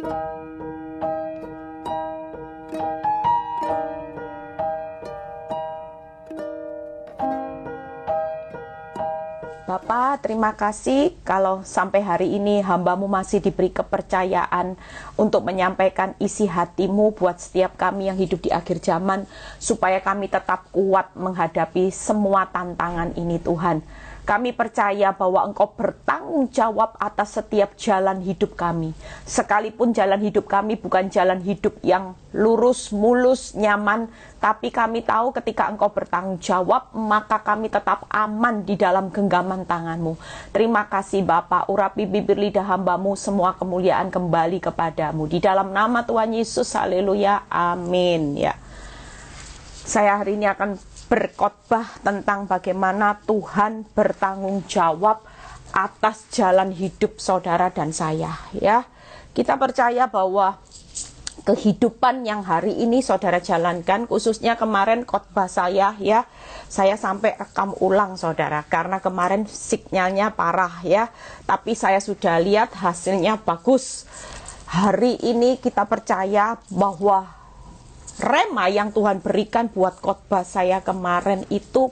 Bapak, terima kasih kalau sampai hari ini hamba-Mu masih diberi kepercayaan untuk menyampaikan isi hati-Mu buat setiap kami yang hidup di akhir zaman, supaya kami tetap kuat menghadapi semua tantangan ini, Tuhan. Kami percaya bahwa Engkau bertanggung jawab atas setiap jalan hidup kami. Sekalipun jalan hidup kami bukan jalan hidup yang lurus, mulus, nyaman, tapi kami tahu ketika Engkau bertanggung jawab, maka kami tetap aman di dalam genggaman tangan-Mu. Terima kasih Bapa, urapi bibir lidah hamba-Mu, semua kemuliaan kembali kepadamu. Di dalam nama Tuhan Yesus, haleluya, amin. Ya, saya hari ini akan berkhotbah tentang bagaimana Tuhan bertanggung jawab atas jalan hidup saudara dan saya. Ya, kita percaya bahwa kehidupan yang hari ini saudara jalankan, khususnya kemarin khotbah saya, ya, saya sampai rekam ulang saudara, karena kemarin sinyalnya parah ya, tapi saya sudah lihat hasilnya bagus. Hari ini kita percaya bahwa rema yang Tuhan berikan buat khotbah saya kemarin itu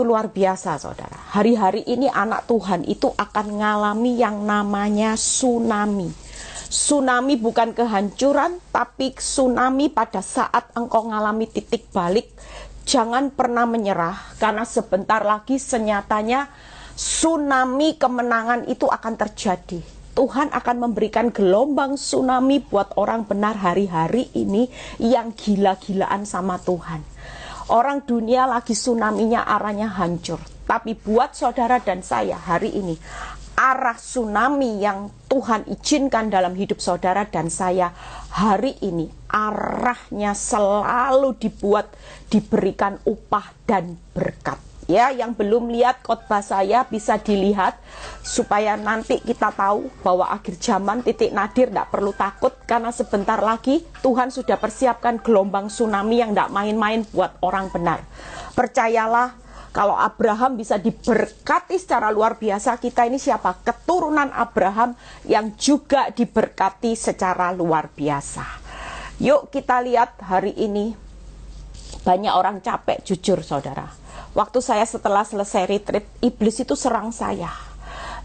luar biasa saudara. Hari-hari ini anak Tuhan itu akan mengalami yang namanya tsunami. Tsunami bukan kehancuran, tapi tsunami pada saat engkau mengalami titik balik. Jangan pernah menyerah, karena sebentar lagi senyatanya tsunami kemenangan itu akan terjadi. Tuhan akan memberikan gelombang tsunami buat orang benar hari-hari ini yang gila-gilaan sama Tuhan. Orang dunia lagi tsunaminya arahnya hancur. Tapi buat saudara dan saya hari ini, arah tsunami yang Tuhan izinkan dalam hidup saudara dan saya hari ini, arahnya selalu diberikan upah dan berkat. Ya, yang belum lihat khotbah saya bisa dilihat supaya nanti kita tahu bahwa akhir zaman titik nadir, tidak perlu takut karena sebentar lagi Tuhan sudah persiapkan gelombang tsunami yang tidak main-main buat orang benar. Percayalah, kalau Abraham bisa diberkati secara luar biasa, kita ini siapa? Keturunan Abraham yang juga diberkati secara luar biasa. Yuk kita lihat hari ini, banyak orang capek, jujur saudara. Waktu saya setelah selesai retreat, iblis itu serang saya.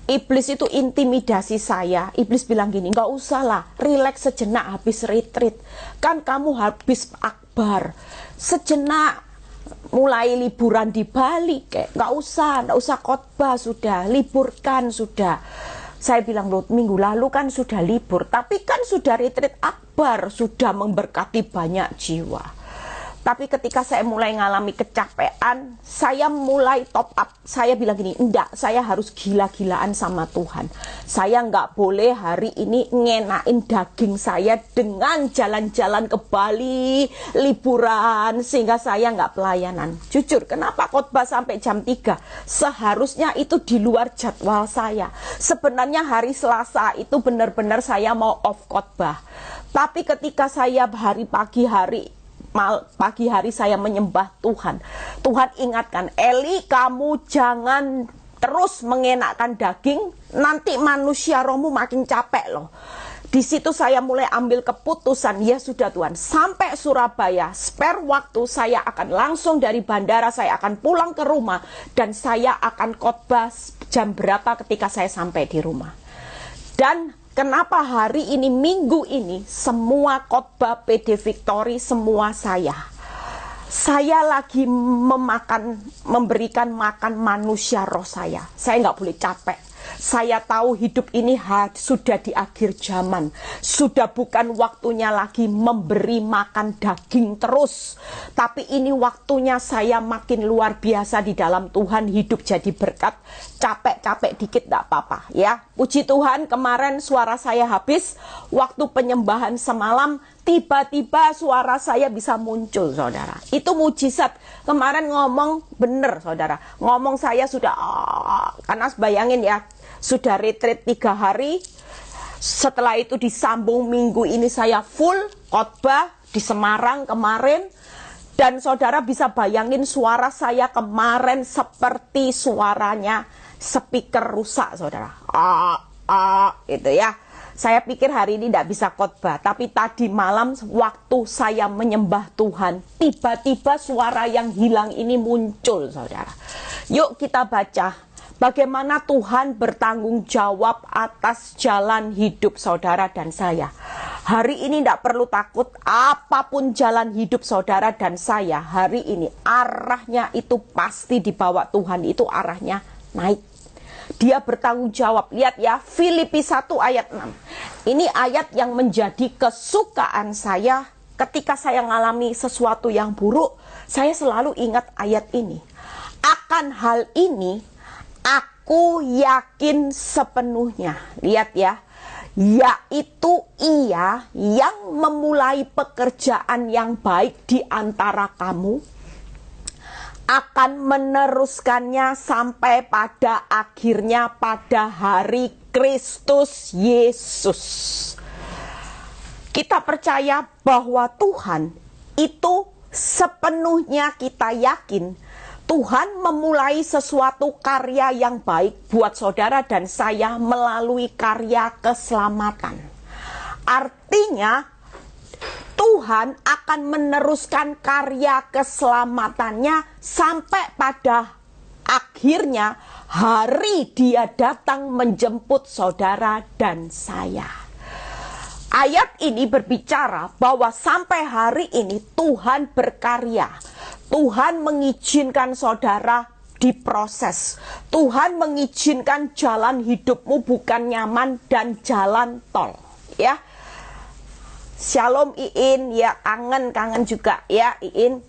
Iblis itu intimidasi saya. Iblis bilang gini, nggak usah lah, relax sejenak habis retreat. Kan kamu habis akbar. Sejenak mulai liburan di Bali, kayak nggak usah khotbah, sudah liburkan sudah. Saya bilang, loh, minggu lalu kan sudah libur, tapi kan sudah retreat akbar, sudah memberkati banyak jiwa. Tapi ketika saya mulai ngalami kecapean, saya mulai top up. Saya bilang gini, enggak, saya harus gila-gilaan sama Tuhan. Saya nggak boleh hari ini ngenain daging saya dengan jalan-jalan ke Bali, liburan, sehingga saya nggak pelayanan. Jujur, kenapa khotbah sampai jam 3? Seharusnya itu di luar jadwal saya. Sebenarnya hari Selasa itu benar-benar saya mau off khotbah. Tapi ketika saya pagi hari saya menyembah Tuhan. Tuhan ingatkan, Eli, kamu jangan terus mengenakkan daging, nanti manusia rohmu makin capek loh. Di situ saya mulai ambil keputusan, ya sudah Tuhan, sampai Surabaya, spare waktu saya akan langsung dari bandara, saya akan pulang ke rumah, dan saya akan khotbah jam berapa ketika saya sampai di rumah. Dan kenapa hari ini, minggu ini, semua khotbah PD Victory, semua saya lagi memberikan makan manusia roh saya. Saya nggak boleh capek. Saya tahu hidup ini sudah di akhir zaman. Sudah bukan waktunya lagi memberi makan daging terus. Tapi ini waktunya saya makin luar biasa di dalam Tuhan, hidup jadi berkat. Capek-capek dikit tidak apa-apa ya. Puji Tuhan, kemarin suara saya habis. Waktu penyembahan semalam, tiba-tiba suara saya bisa muncul saudara. Itu mujizat. Kemarin ngomong bener saudara. Ngomong saya sudah, karena bayangin ya, sudah retreat 3 hari. Setelah itu disambung minggu ini saya full khotbah di Semarang kemarin. Dan saudara bisa bayangin suara saya kemarin seperti suaranya speaker rusak saudara. Itu ya. Saya pikir hari ini tidak bisa khotbah, tapi tadi malam waktu saya menyembah Tuhan, tiba-tiba suara yang hilang ini muncul, saudara. Yuk kita baca bagaimana Tuhan bertanggung jawab atas jalan hidup saudara dan saya. Hari ini tidak perlu takut, apapun jalan hidup saudara dan saya, hari ini arahnya itu pasti dibawa Tuhan, itu arahnya naik. Dia bertanggung jawab. Lihat ya, Filipi 1 ayat 6. Ini ayat yang menjadi kesukaan saya ketika saya mengalami sesuatu yang buruk. Saya selalu ingat ayat ini. Akan hal ini, aku yakin sepenuhnya. Lihat ya, yaitu Ia yang memulai pekerjaan yang baik di antara kamu akan meneruskannya sampai pada akhirnya pada hari Kristus Yesus. Kita percaya bahwa Tuhan itu sepenuhnya kita yakin Tuhan memulai sesuatu karya yang baik buat saudara dan saya melalui karya keselamatan. Artinya Tuhan akan meneruskan karya keselamatannya sampai pada akhirnya hari Dia datang menjemput saudara dan saya. Ayat ini berbicara bahwa sampai hari ini Tuhan berkarya. Tuhan mengizinkan saudara diproses. Tuhan mengizinkan jalan hidupmu bukan nyaman dan jalan tol. Ya. Shalom Iin, ya kangen juga ya Iin.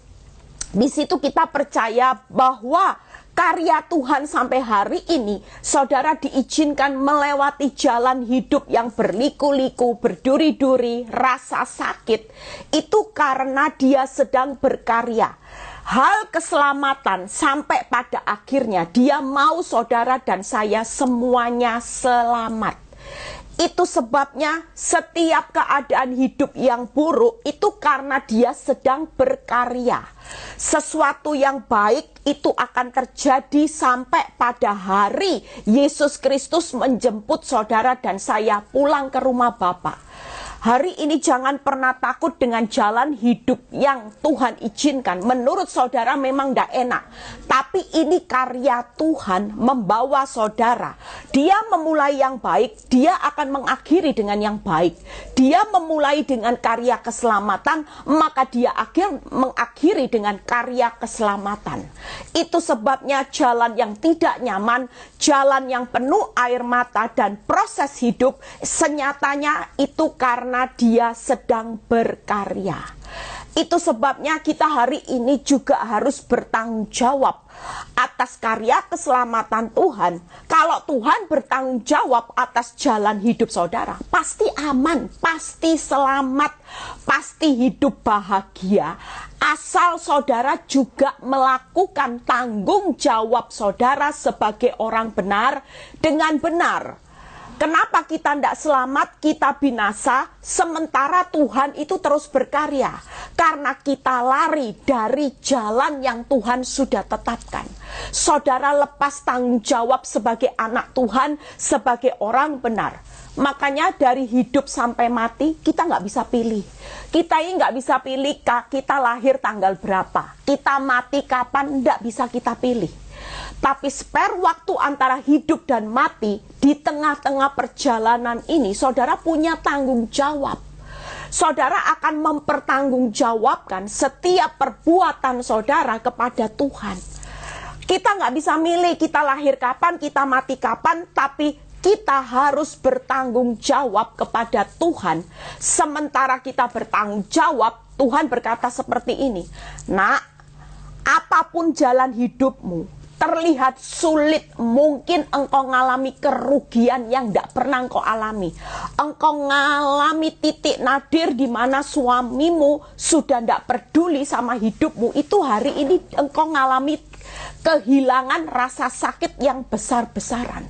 Di situ kita percaya bahwa karya Tuhan sampai hari ini, saudara diizinkan melewati jalan hidup yang berliku-liku, berduri-duri, rasa sakit, itu karena Dia sedang berkarya. Hal keselamatan sampai pada akhirnya Dia mau saudara dan saya semuanya selamat. Itu sebabnya setiap keadaan hidup yang buruk itu karena Dia sedang berkarya. Sesuatu yang baik itu akan terjadi sampai pada hari Yesus Kristus menjemput saudara dan saya pulang ke rumah Bapa. Hari ini jangan pernah takut dengan jalan hidup yang Tuhan izinkan. Menurut saudara memang tidak enak. Tapi ini karya Tuhan membawa saudara. Dia memulai yang baik, Dia akan mengakhiri dengan yang baik. Dia memulai dengan karya keselamatan, maka Dia mengakhiri dengan karya keselamatan. Itu sebabnya jalan yang tidak nyaman, jalan yang penuh air mata dan proses hidup, senyatanya itu karena Dia sedang berkarya. Itu sebabnya kita hari ini juga harus bertanggung jawab atas karya keselamatan Tuhan. Kalau Tuhan bertanggung jawab atas jalan hidup saudara, pasti aman, pasti selamat, pasti hidup bahagia. Asal saudara juga melakukan tanggung jawab saudara sebagai orang benar dengan benar. Kenapa kita tidak selamat, kita binasa, sementara Tuhan itu terus berkarya? Karena kita lari dari jalan yang Tuhan sudah tetapkan. Saudara lepas tanggung jawab sebagai anak Tuhan, sebagai orang benar. Makanya dari hidup sampai mati, kita nggak bisa pilih. Kita ini nggak bisa pilih kita lahir tanggal berapa. Kita mati kapan, nggak bisa kita pilih. Tapi spare waktu antara hidup dan mati, di tengah-tengah perjalanan ini, saudara punya tanggung jawab. Saudara akan mempertanggungjawabkan setiap perbuatan saudara kepada Tuhan. Kita nggak bisa milih kita lahir kapan, kita mati kapan, tapi kita harus bertanggung jawab kepada Tuhan. Sementara kita bertanggung jawab, Tuhan berkata seperti ini, "Nak, apapun jalan hidupmu, terlihat sulit, mungkin engkau mengalami kerugian yang tidak pernah engkau alami. Engkau mengalami titik nadir di mana suamimu sudah tidak peduli sama hidupmu. Itu hari ini engkau mengalami kehilangan rasa sakit yang besar-besaran.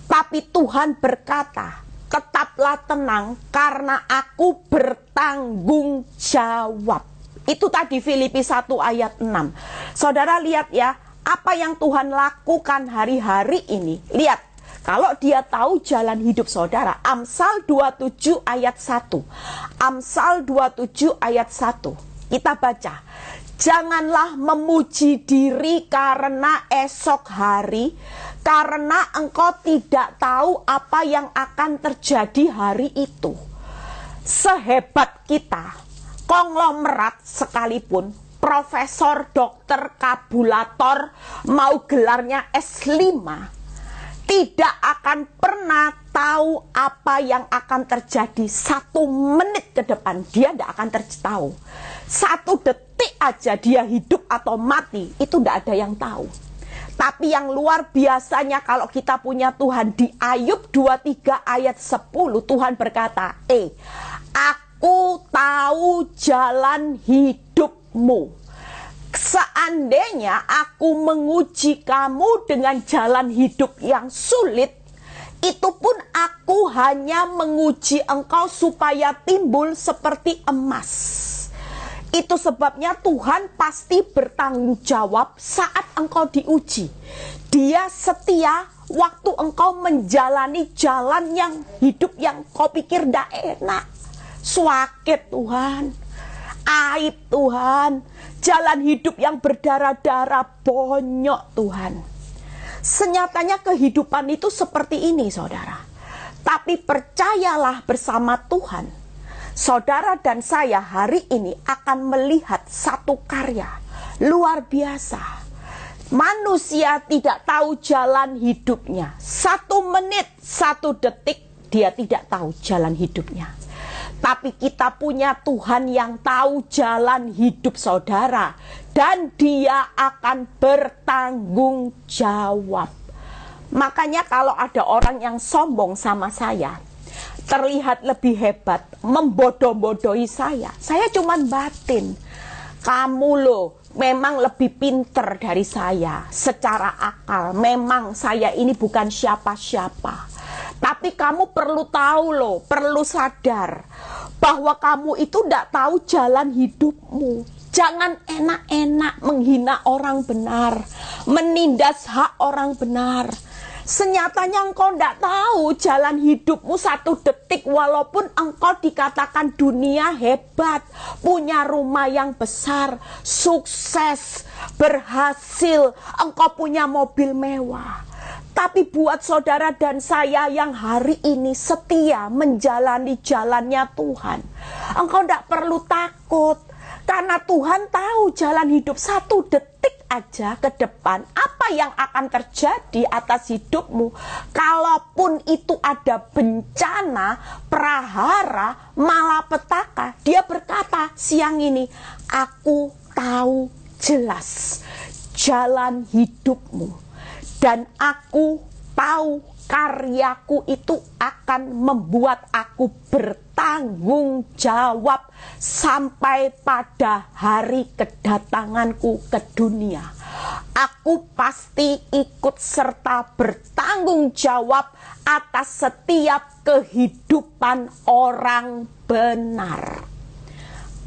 Tapi Tuhan berkata, tetaplah tenang karena aku bertanggung jawab." Itu tadi Filipi 1 ayat 6. Saudara lihat ya, apa yang Tuhan lakukan hari-hari ini. Lihat, Kalau dia tahu jalan hidup saudara, Amsal 27 ayat 1. Amsal 27 ayat 1. Kita baca. Janganlah memuji diri karena esok hari, karena engkau tidak tahu apa yang akan terjadi hari itu. Sehebat kita, konglomerat sekalipun, profesor, dokter, kabulator, mau gelarnya S5, tidak akan pernah tahu apa yang akan terjadi 1 menit ke depan. Dia tidak akan tahu. 1 detik aja dia hidup atau mati, itu tidak ada yang tahu. Tapi yang luar biasanya kalau kita punya Tuhan, di Ayub 23 ayat 10, Tuhan berkata, aku tahu jalan hidupmu. Seandainya aku menguji kamu dengan jalan hidup yang sulit, itu pun aku hanya menguji engkau supaya timbul seperti emas. Itu sebabnya Tuhan pasti bertanggung jawab saat engkau diuji. Dia setia waktu engkau menjalani jalan yang hidup yang kau pikir tidak enak. Sakit Tuhan, aib Tuhan, jalan hidup yang berdarah-darah, bonyok Tuhan. Senyatanya kehidupan itu seperti ini saudara. Tapi percayalah bersama Tuhan, saudara dan saya hari ini akan melihat satu karya luar biasa. Manusia tidak tahu jalan hidupnya. 1 menit, 1 detik dia tidak tahu jalan hidupnya. Tapi kita punya Tuhan yang tahu jalan hidup saudara, dan dia akan bertanggung jawab. Makanya kalau ada orang yang sombong sama saya, terlihat lebih hebat, membodoh-bodohi saya cuman batin. Kamu loh memang lebih pinter dari saya secara akal. Memang saya ini bukan siapa-siapa. Tapi kamu perlu tahu loh, perlu sadar bahwa kamu itu tidak tahu jalan hidupmu. Jangan enak-enak menghina orang benar, menindas hak orang benar. Senyatanya engkau tidak tahu jalan hidupmu 1 detik, walaupun engkau dikatakan dunia hebat, punya rumah yang besar, sukses, berhasil, engkau punya mobil mewah. Tapi buat saudara dan saya yang hari ini setia menjalani jalannya Tuhan, engkau tidak perlu takut. Karena Tuhan tahu jalan hidup 1 detik aja ke depan, apa yang akan terjadi atas hidupmu. Kalaupun itu ada bencana, prahara, malapetaka, dia berkata siang ini, aku tahu jelas jalan hidupmu. Dan aku tahu karyaku itu akan membuat aku bertanggung jawab sampai pada hari kedatanganku ke dunia. Aku pasti ikut serta bertanggung jawab atas setiap kehidupan orang benar.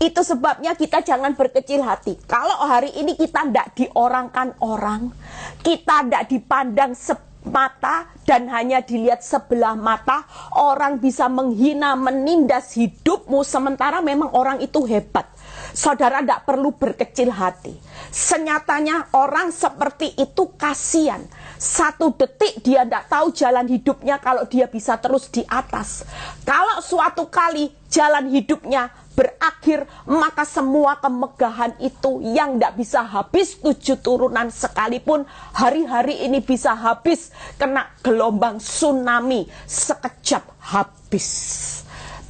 Itu sebabnya kita jangan berkecil hati. Kalau hari ini kita tidak diorangkan orang, kita tidak dipandang semata dan hanya dilihat sebelah mata, orang bisa menghina, menindas hidupmu sementara memang orang itu hebat. Saudara tidak perlu berkecil hati. Senyatanya orang seperti itu kasihan. 1 detik dia tidak tahu jalan hidupnya kalau dia bisa terus di atas. Kalau suatu kali jalan hidupnya berakhir, maka semua kemegahan itu yang tidak bisa habis 7 turunan sekalipun, hari-hari ini bisa habis kena gelombang tsunami, sekejap habis.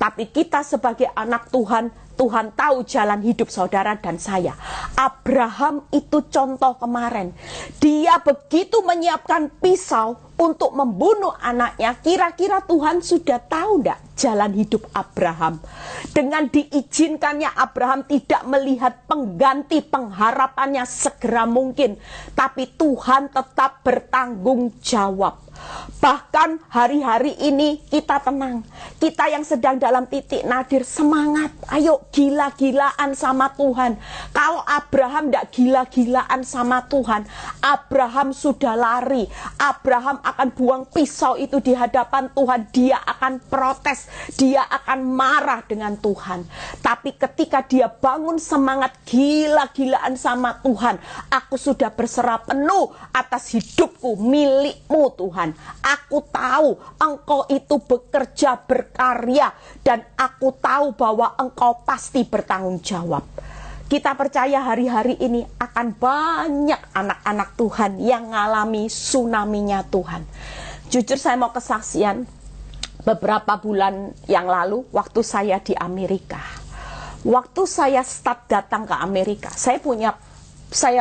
Tapi kita sebagai anak Tuhan, Tuhan tahu jalan hidup saudara dan saya. Abraham itu contoh kemarin. Dia begitu menyiapkan pisau untuk membunuh anaknya. Kira-kira Tuhan sudah tahu tidak jalan hidup Abraham? Dengan diizinkannya Abraham tidak melihat pengganti pengharapannya segera mungkin. Tapi Tuhan tetap bertanggung jawab. Bahkan hari-hari ini kita tenang. Kita yang sedang dalam titik nadir, semangat. Ayo gila-gilaan sama Tuhan. Kalau Abraham tidak gila-gilaan sama Tuhan, Abraham sudah lari. Abraham akan buang pisau itu di hadapan Tuhan. Dia akan protes. Dia akan marah dengan Tuhan. Tapi ketika dia bangun semangat gila-gilaan sama Tuhan, aku sudah berserah penuh atas hidupku, milikmu Tuhan. Aku tahu Engkau itu bekerja berkarya dan aku tahu bahwa Engkau pasti bertanggung jawab. Kita percaya hari-hari ini akan banyak anak-anak Tuhan yang mengalami tsunami-nya Tuhan. Jujur saya mau kesaksian, beberapa bulan yang lalu waktu saya di Amerika. Waktu saya start datang ke Amerika, saya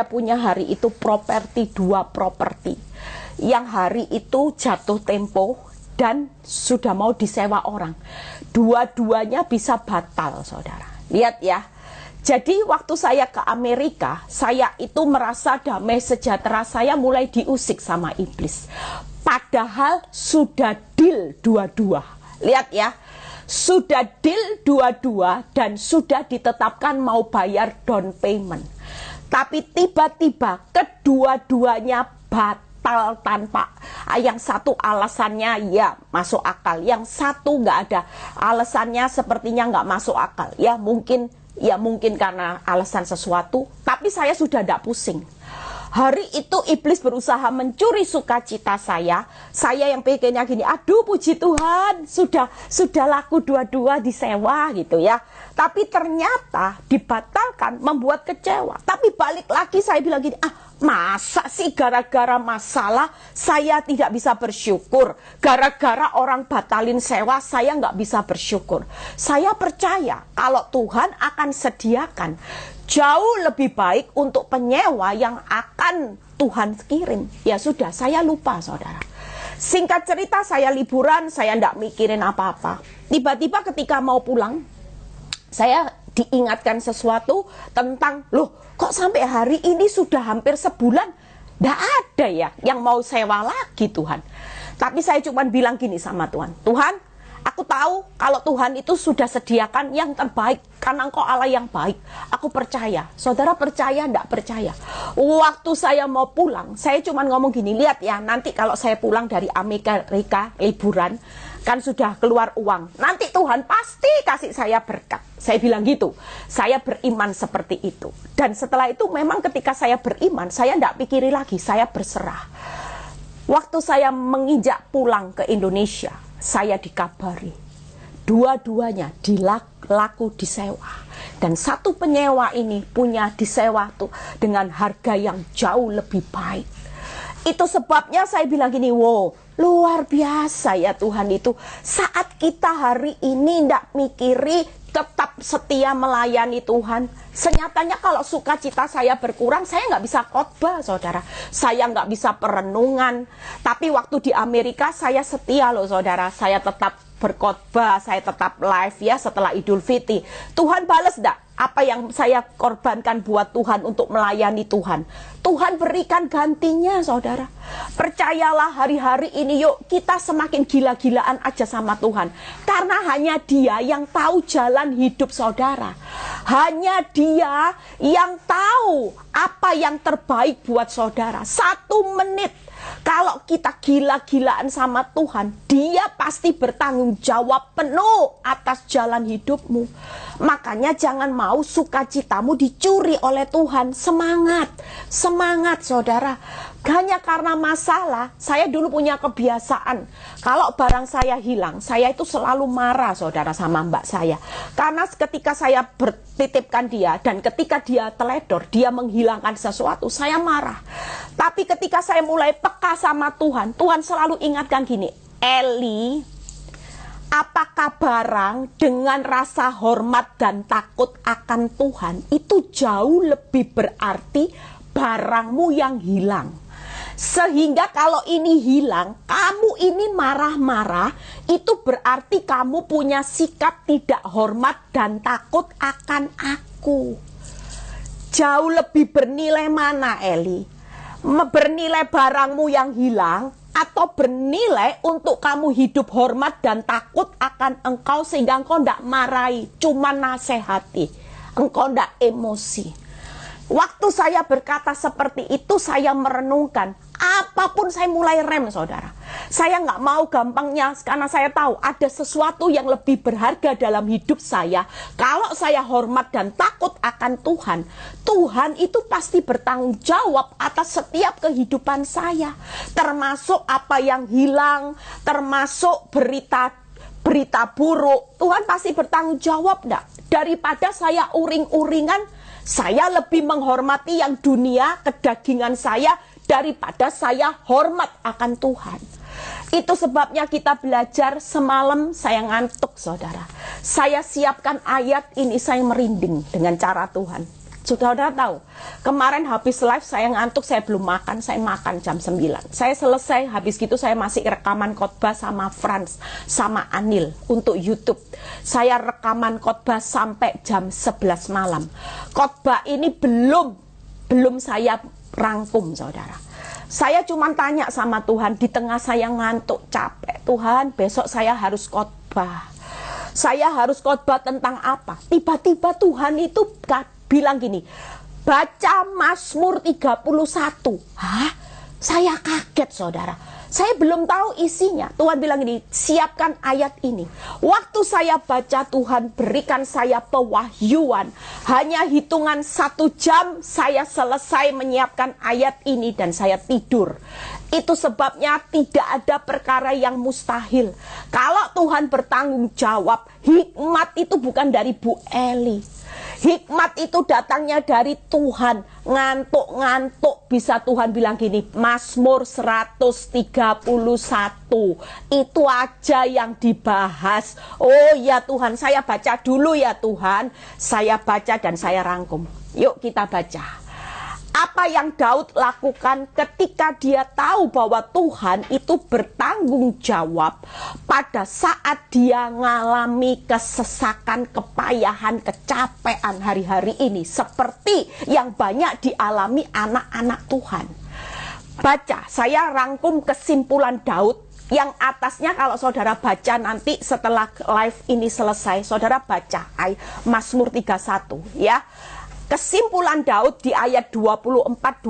punya hari itu properti, 2 properti. Yang hari itu jatuh tempo dan sudah mau disewa orang. Dua-duanya bisa batal, saudara. Lihat ya. Jadi waktu saya ke Amerika, saya itu merasa damai sejahtera, saya mulai diusik sama iblis. Padahal sudah deal dua-dua. Lihat ya. Sudah deal dua-dua dan sudah ditetapkan mau bayar down payment. Tapi tiba-tiba kedua-duanya batal tanpa. Yang satu alasannya ya masuk akal, yang satu nggak ada alasannya, sepertinya nggak masuk akal. Ya mungkin karena alasan sesuatu. Tapi saya sudah tidak pusing. Hari itu iblis berusaha mencuri sukacita saya. Saya yang pikirnya gini, aduh puji Tuhan, sudah laku dua-dua disewa gitu ya. Tapi ternyata dibatalkan, membuat kecewa. Tapi balik lagi saya bilang gini, masa sih gara-gara masalah saya tidak bisa bersyukur? Gara-gara orang batalin sewa saya nggak bisa bersyukur. Saya percaya kalau Tuhan akan sediakan jauh lebih baik untuk penyewa yang akan Tuhan kirim. Ya sudah, saya lupa saudara. Singkat cerita, saya liburan, saya tidak mikirin apa-apa. Tiba-tiba ketika mau pulang, saya diingatkan sesuatu tentang, loh kok sampai hari ini sudah hampir sebulan, tidak ada ya yang mau sewa lagi Tuhan. Tapi saya cuma bilang gini sama Tuhan, Tuhan, aku tahu kalau Tuhan itu sudah sediakan yang terbaik, karena Engkau Allah yang baik. Aku percaya. Saudara percaya enggak percaya? Waktu saya mau pulang, saya cuma ngomong gini, lihat ya, nanti kalau saya pulang dari Amerika liburan, kan sudah keluar uang. Nanti Tuhan pasti kasih saya berkat. Saya bilang gitu. Saya beriman seperti itu. Dan setelah itu memang ketika saya beriman, saya enggak pikiri lagi, saya berserah. Waktu saya menginjak pulang ke Indonesia, saya dikabari dua-duanya laku disewa, dan satu penyewa ini punya disewa tuh dengan harga yang jauh lebih baik. Itu sebabnya saya bilang gini, wow, luar biasa ya Tuhan itu. Saat kita hari ini tidak mikiri, tetap setia melayani Tuhan. Senyatanya kalau sukacita saya berkurang, saya nggak bisa khotbah saudara. Saya nggak bisa perenungan. Tapi waktu di Amerika saya setia loh saudara. Saya tetap berkhotbah, saya tetap live ya setelah Idul Fitri. Tuhan balas enggak apa yang saya korbankan buat Tuhan untuk melayani Tuhan? Tuhan berikan gantinya saudara. Percayalah hari-hari ini, yuk kita semakin gila-gilaan aja sama Tuhan. Karena hanya Dia yang tahu jalan hidup saudara. Hanya Dia yang tahu apa yang terbaik buat saudara. 1 menit kalau kita gila-gilaan sama Tuhan, Dia pasti bertanggung jawab penuh atas jalan hidupmu. Makanya jangan mau sukacitamu dicuri oleh Tuhan. Semangat, semangat saudara. Hanya karena masalah, saya dulu punya kebiasaan. Kalau barang saya hilang, saya itu selalu marah saudara sama mbak saya. Karena ketika saya bertitipkan dia, dan ketika dia teledor, dia menghilangkan sesuatu, saya marah. Tapi ketika saya mulai peka sama Tuhan, Tuhan selalu ingatkan gini, Eli, apakah barang dengan rasa hormat dan takut akan Tuhan itu jauh lebih berarti barangmu yang hilang. Sehingga kalau ini hilang, kamu ini marah-marah, itu berarti kamu punya sikap tidak hormat dan takut akan aku. Jauh lebih bernilai mana Eli? Bernilai barangmu yang hilang atau bernilai untuk kamu hidup hormat dan takut akan engkau, sehingga engkau tidak marahi, cuma nasihati, engkau tidak emosi. Waktu saya berkata seperti itu, saya merenungkan, apapun saya mulai rem, saudara. Saya nggak mau gampangnya, karena saya tahu ada sesuatu yang lebih berharga dalam hidup saya. Kalau saya hormat dan takut akan Tuhan, Tuhan itu pasti bertanggung jawab atas setiap kehidupan saya. Termasuk apa yang hilang, termasuk berita buruk. Tuhan pasti bertanggung jawab, enggak? Daripada saya uring-uringan, saya lebih menghormati yang dunia, kedagingan saya, daripada saya hormat akan Tuhan. Itu sebabnya kita belajar. Semalam saya ngantuk, saudara. Saya siapkan ayat ini, saya merinding dengan cara Tuhan. Saudara tahu, kemarin habis live saya ngantuk, saya belum makan, saya makan jam 9. Saya selesai, habis gitu saya masih rekaman khotbah sama Frans, sama Anil untuk YouTube. Saya rekaman khotbah sampai jam 11 malam. Khotbah ini belum saya rangkum, saudara. Saya cuma tanya sama Tuhan di tengah saya ngantuk, capek. Tuhan, besok saya harus khotbah. Saya harus khotbah tentang apa? Tiba-tiba Tuhan itu bilang gini, baca Mazmur 31. Hah? Saya kaget, saudara. Saya belum tahu isinya. Tuhan bilang gini, siapkan ayat ini. Waktu saya baca, Tuhan berikan saya pewahyuan. Hanya hitungan 1 jam saya selesai menyiapkan ayat ini dan saya tidur. Itu sebabnya tidak ada perkara yang mustahil. Kalau Tuhan bertanggung jawab, hikmat itu bukan dari Bu Eli. Hikmat itu datangnya dari Tuhan. Ngantuk-ngantuk bisa Tuhan bilang gini, Mazmur 131. Itu aja yang dibahas. Oh ya Tuhan, saya baca dulu ya Tuhan. Saya baca dan saya rangkum. Yuk kita baca. Apa yang Daud lakukan ketika dia tahu bahwa Tuhan itu bertanggung jawab pada saat dia mengalami kesesakan, kepayahan, kecapean hari-hari ini, seperti yang banyak dialami anak-anak Tuhan. Baca, saya rangkum kesimpulan Daud. Yang atasnya kalau saudara baca nanti setelah live ini selesai, saudara baca Mazmur 31 ya. Kesimpulan Daud di ayat 24-25.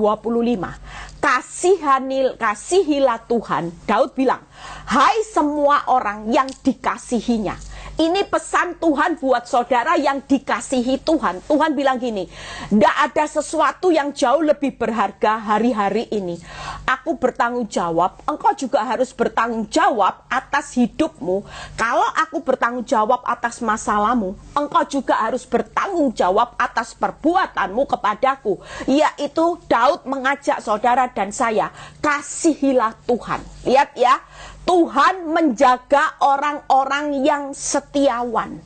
Kasihilah Tuhan. Daud bilang, hai semua orang yang dikasihinya. Ini pesan Tuhan buat saudara yang dikasihi Tuhan. Tuhan bilang gini, tidak ada sesuatu yang jauh lebih berharga hari-hari ini. Aku bertanggung jawab, engkau juga harus bertanggung jawab atas hidupmu. Kalau aku bertanggung jawab atas masalahmu, engkau juga harus bertanggung jawab atas perbuatanmu kepadaku. Yaitu Daud mengajak saudara dan saya, kasihilah Tuhan. Lihat ya, Tuhan menjaga orang-orang yang setiawan.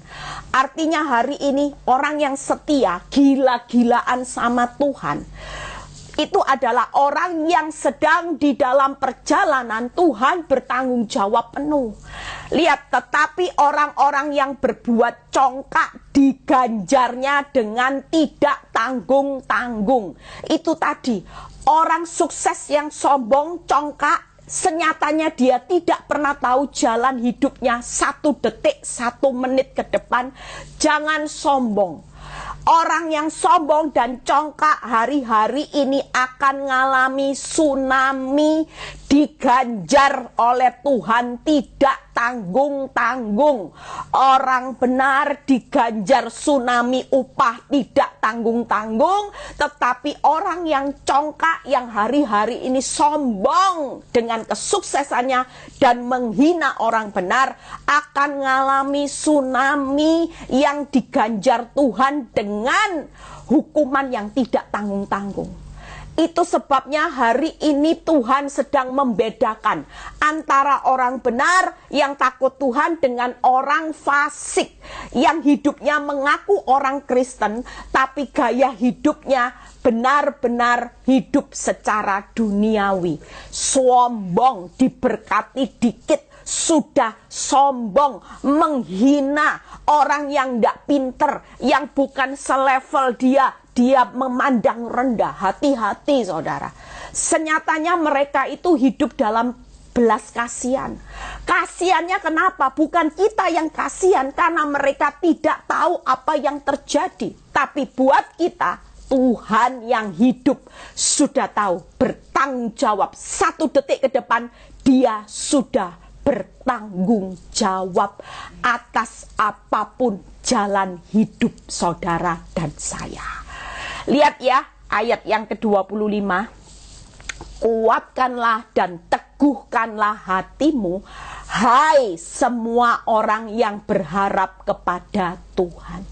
Artinya hari ini orang yang setia, gila-gilaan sama Tuhan, itu adalah orang yang sedang di dalam perjalanan. Tuhan bertanggung jawab penuh. Lihat, tetapi orang-orang yang berbuat congkak diganjarnya dengan tidak tanggung-tanggung. Itu tadi, orang sukses yang sombong, congkak, senyatanya dia tidak pernah tahu jalan hidupnya 1 detik, 1 menit ke depan. Jangan sombong. Orang yang sombong dan congkak hari-hari ini akan mengalami tsunami, diganjar oleh Tuhan tidak tanggung-tanggung. Orang benar diganjar tsunami upah tidak tanggung-tanggung, tetapi orang yang congkak, yang hari-hari ini sombong dengan kesuksesannya dan menghina orang benar, akan mengalami tsunami yang diganjar Tuhan dengan hukuman yang tidak tanggung-tanggung. Itu sebabnya hari ini Tuhan sedang membedakan antara orang benar yang takut Tuhan dengan orang fasik yang hidupnya mengaku orang Kristen tapi gaya hidupnya benar-benar hidup secara duniawi. Sombong, diberkati dikit sudah sombong, menghina orang yang tidak pinter, yang bukan selevel dia memandang rendah. Hati-hati saudara. Senyatanya mereka itu hidup dalam belas kasihan. Kasihannya kenapa? Bukan kita yang kasihan karena mereka tidak tahu apa yang terjadi. Tapi buat kita, Tuhan yang hidup sudah tahu, bertanggung jawab. 1 detik ke depan, Dia sudah bertanggung jawab atas apapun jalan hidup saudara dan saya. Lihat ya, ayat yang ke-25. Kuatkanlah dan teguhkanlah hatimu, hai semua orang yang berharap kepada Tuhan.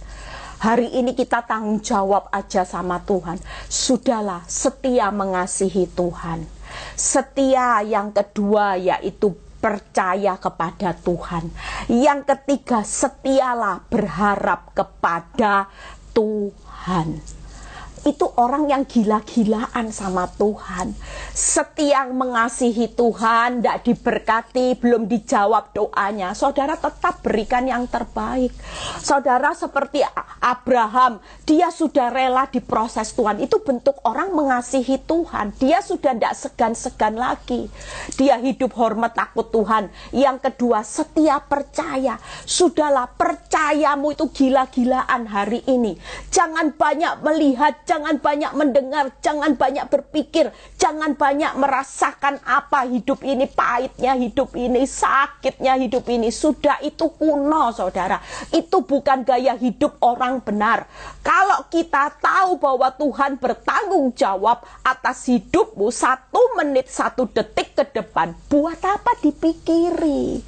Hari ini kita tanggung jawab aja sama Tuhan. Sudahlah, setia mengasihi Tuhan. Setia yang kedua yaitu percaya kepada Tuhan. Yang ketiga, setialah berharap kepada Tuhan. Itu orang yang gila-gilaan sama Tuhan. Setia mengasihi Tuhan, tidak diberkati, belum dijawab doanya. Saudara tetap berikan yang terbaik. Saudara seperti Abraham, dia sudah rela diproses Tuhan. Itu bentuk orang mengasihi Tuhan. Dia sudah tidak segan-segan lagi. Dia hidup hormat takut Tuhan. Yang kedua, setia percaya. Sudahlah, percayamu itu gila-gilaan hari ini. Jangan banyak melihat, jangan banyak mendengar, jangan banyak berpikir, jangan banyak merasakan apa hidup ini, pahitnya hidup ini, sakitnya hidup ini. Sudah, itu kuno saudara. Itu bukan gaya hidup orang benar. Kalau kita tahu bahwa Tuhan bertanggung jawab atas hidupmu 1 menit, 1 detik ke depan, buat apa dipikiri?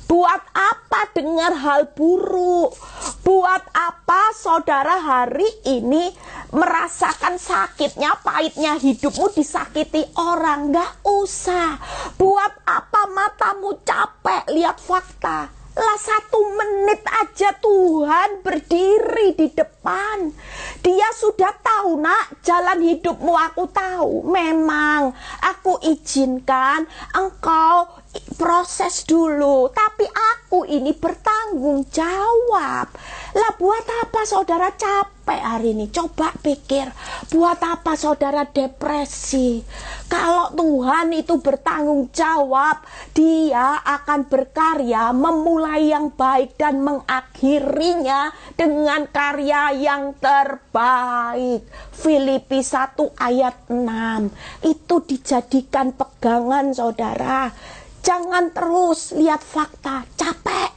Buat apa dengar hal buruk? Buat apa saudara hari ini merasakan sakitnya, pahitnya hidupmu disakiti orang? Gak usah. Buat apa matamu capek lihat fakta? Lah 1 menit aja Tuhan berdiri di depan. Dia sudah tahu, nak, jalan hidupmu aku tahu. Memang aku izinkan engkau proses dulu, tapi aku ini bertanggung jawab. Lah buat apa saudara capek hari ini? Coba pikir, buat apa saudara depresi? Kalau Tuhan itu bertanggung jawab, Dia akan berkarya, memulai yang baik dan mengakhirinya dengan karya yang terbaik. Filipi 1 ayat 6. Itu dijadikan pegangan saudara. Jangan terus lihat fakta, capek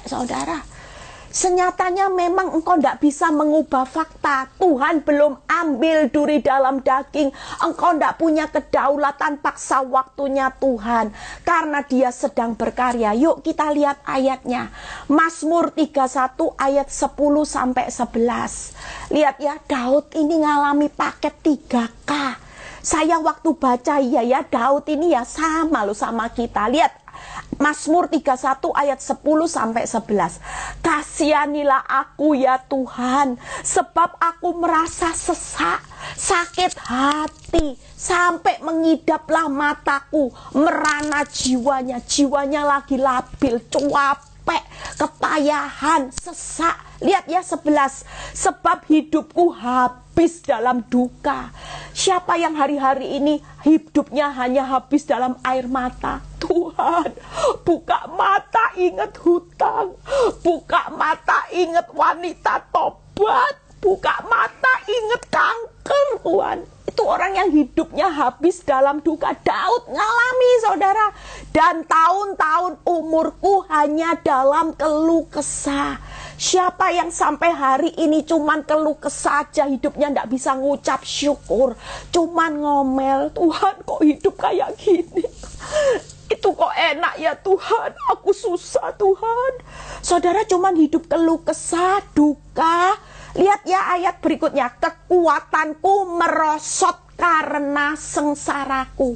saudara. Senyatanya memang engkau tidak bisa mengubah fakta. Tuhan belum ambil duri dalam daging. Engkau tidak punya kedaulatan, paksa waktunya Tuhan. Karena Dia sedang berkarya. Yuk kita lihat ayatnya. Mazmur 31 ayat 10-11. Lihat ya, Daud ini ngalami paket 3K. Saya waktu baca ya Daud ini ya sama loh sama kita. Lihat Mazmur 31 ayat 10-11. Kasihanilah aku ya Tuhan, sebab aku merasa sesak, sakit hati, sampai mengidaplah mataku, merana jiwanya lagi labil, capek, kepayahan, sesak. Lihat ya 11, sebab hidupku habis dalam duka. Siapa yang hari-hari ini hidupnya hanya habis dalam air mata? Tuhan, buka mata ingat hutang, buka mata ingat wanita tobat, buka mata ingat kanker Tuhan. Itu orang yang hidupnya habis dalam duka. Daud ngalami saudara. Dan tahun-tahun umurku hanya dalam keluh kesah. Siapa yang sampai hari ini cuman keluh kesah aja, hidupnya nggak bisa ngucap syukur, cuman ngomel, Tuhan kok hidup kayak gini, itu kok enak ya Tuhan, aku susah Tuhan. Saudara cuman hidup keluh kesah, duka. Lihat ya ayat berikutnya, kekuatanku merosot karena sengsaraku.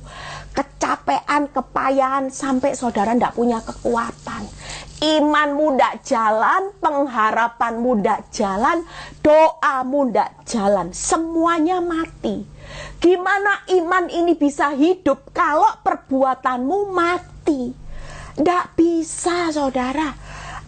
Kecapean, kepayahan, sampai saudara tidak punya kekuatan. Imanmu tidak jalan, pengharapanmu tidak jalan, doamu tidak jalan, semuanya mati. Gimana iman ini bisa hidup kalau perbuatanmu mati? Tidak bisa saudara.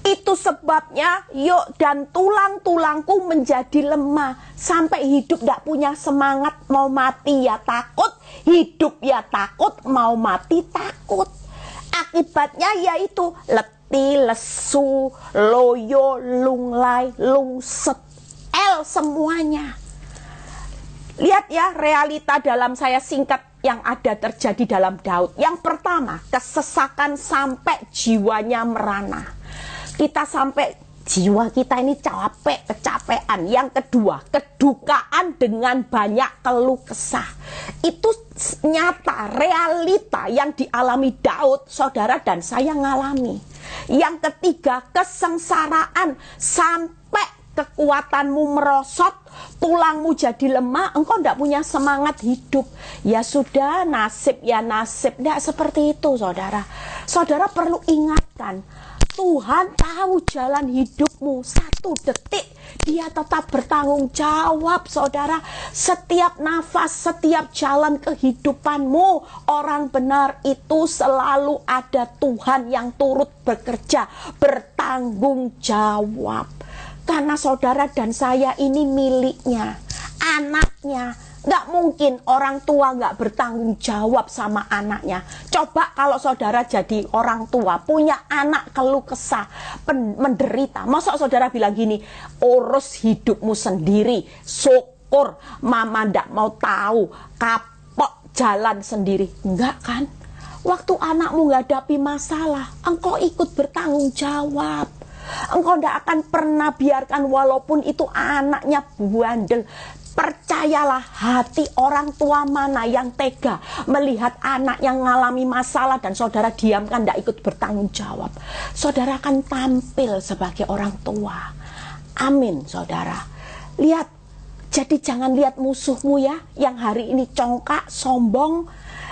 Itu sebabnya yuk dan tulang-tulangku menjadi lemah. Sampai hidup gak punya semangat, mau mati ya takut, hidup ya takut, mau mati takut. Akibatnya yaitu letih, lesu, loyo, lunglai, lungset, semuanya. Lihat ya realita dalam saya singkat yang ada terjadi dalam Daud. Yang pertama, kesesakan sampai jiwanya merana. Kita sampai jiwa kita ini capek, kecapean. Yang kedua, kedukaan dengan banyak keluh kesah. Itu nyata, realita yang dialami Daud, saudara dan saya ngalami. Yang ketiga, kesengsaraan sampai kekuatanmu merosot, tulangmu jadi lemah, engkau tidak punya semangat hidup. Ya sudah, nasib ya nasib. Tidak seperti itu, saudara. Saudara perlu ingatkan, Tuhan tahu jalan hidupmu. 1 detik Dia tetap bertanggung jawab, saudara. Setiap nafas, setiap jalan kehidupanmu, orang benar itu selalu ada Tuhan yang turut bekerja, bertanggung jawab. Karena saudara dan saya ini miliknya, anaknya. Nggak mungkin orang tua nggak bertanggung jawab sama anaknya. Coba kalau saudara jadi orang tua, punya anak keluh kesah, menderita. Masa saudara bilang gini, urus hidupmu sendiri, syukur, mama nggak mau tahu, kapok jalan sendiri. Enggak kan? Waktu anakmu menghadapi masalah, engkau ikut bertanggung jawab. Engkau tidak akan pernah biarkan walaupun itu anaknya bandel. Percayalah, hati orang tua mana yang tega melihat anak yang mengalami masalah dan saudara diamkan, tidak ikut bertanggung jawab. Saudara akan tampil sebagai orang tua. Amin, saudara. Lihat, jadi jangan lihat musuhmu ya, yang hari ini congkak, sombong,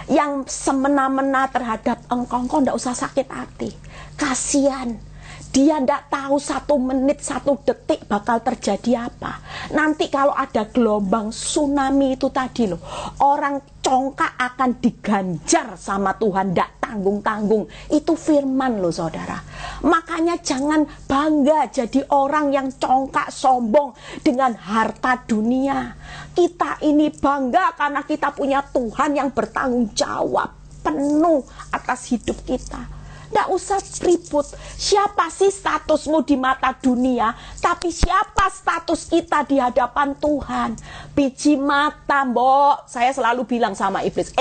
yang semena-mena terhadap engkau tidak usah sakit hati. Kasihan. Dia tidak tahu 1 menit, 1 detik bakal terjadi apa. Nanti kalau ada gelombang tsunami itu tadi loh, orang congkak akan diganjar sama Tuhan, tidak tanggung-tanggung. Itu firman loh, saudara. Makanya jangan bangga jadi orang yang congkak, sombong dengan harta dunia. Kita ini bangga karena kita punya Tuhan yang bertanggung jawab penuh atas hidup kita. Tidak usah ribut. Siapa sih statusmu di mata dunia, tapi siapa status kita di hadapan Tuhan? Biji mata, mbok. Saya selalu bilang sama iblis,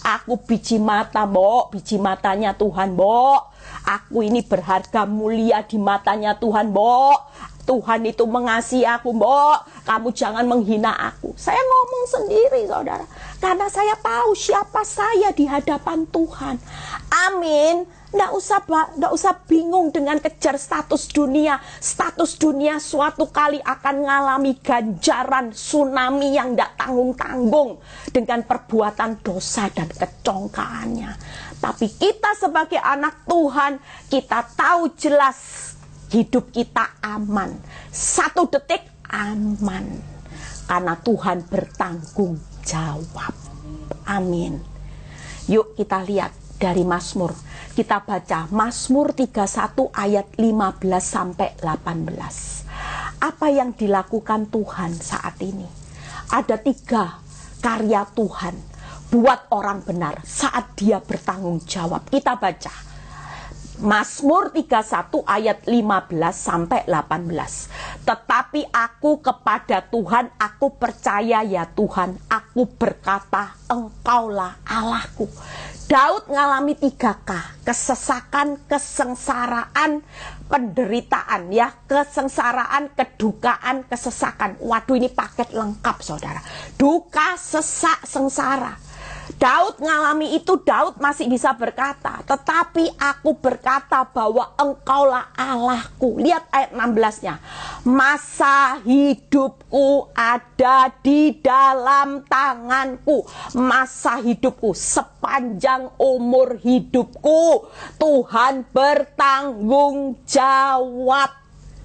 aku biji mata, mbok. Biji matanya Tuhan, mbok. Aku ini berharga mulia di matanya Tuhan, mbok. Tuhan itu mengasihi aku, mbok. Kamu jangan menghina aku. Saya ngomong sendiri, saudara. Karena saya tahu siapa saya di hadapan Tuhan. Amin. Nggak usah bingung dengan kejar status dunia. Status dunia suatu kali akan mengalami ganjaran tsunami yang nggak tanggung-tanggung dengan perbuatan dosa dan kecongkaannya. Tapi kita sebagai anak Tuhan, kita tahu jelas hidup kita aman. 1 detik aman. Karena Tuhan bertanggung jawab. Amin. Yuk kita lihat dari Mazmur. Kita baca Mazmur 31 ayat 15 sampai 18. Apa yang dilakukan Tuhan saat ini? Ada 3 karya Tuhan buat orang benar saat dia bertanggung jawab. Kita baca Mazmur 31 ayat 15 sampai 18. Tetapi aku kepada Tuhan, aku percaya ya Tuhan, aku berkata Engkaulah Allahku. Daud ngalami 3K, kesesakan, kesengsaraan, penderitaan ya, kesengsaraan, kedukaan, kesesakan. Waduh, ini paket lengkap, saudara. Duka, sesak, sengsara. Daud ngalami itu, Daud masih bisa berkata, tetapi aku berkata bahwa Engkaulah Allahku. Lihat ayat 16-nya. Masa hidupku ada di dalam tanganku. Masa hidupku, sepanjang umur hidupku, Tuhan bertanggung jawab.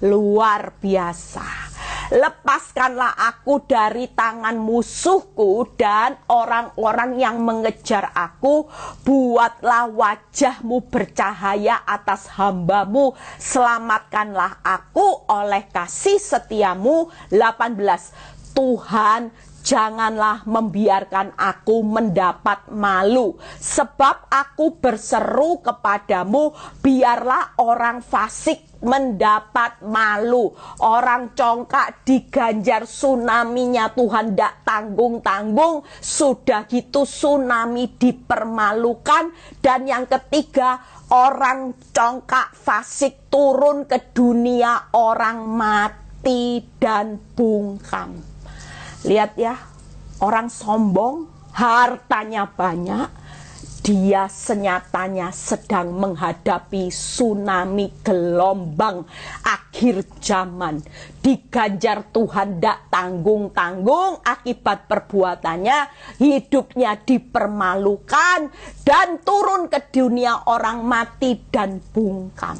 Luar biasa. Lepaskanlah aku dari tangan musuhku dan orang-orang yang mengejar aku. Buatlah wajahmu bercahaya atas hambamu. Selamatkanlah aku oleh kasih setiamu. 18. Tuhan, janganlah membiarkan aku mendapat malu, sebab aku berseru kepadamu, biarlah orang fasik mendapat malu. Orang congkak diganjar tsunami-nya Tuhan tidak tanggung-tanggung. Sudah gitu tsunami dipermalukan. Dan yang ketiga, orang congkak fasik turun ke dunia orang mati dan bungkam. Lihat ya, orang sombong, hartanya banyak, dia senyatanya sedang menghadapi tsunami gelombang akhir zaman. Diganjar Tuhan tidak tanggung-tanggung akibat perbuatannya, hidupnya dipermalukan dan turun ke dunia orang mati dan bungkam.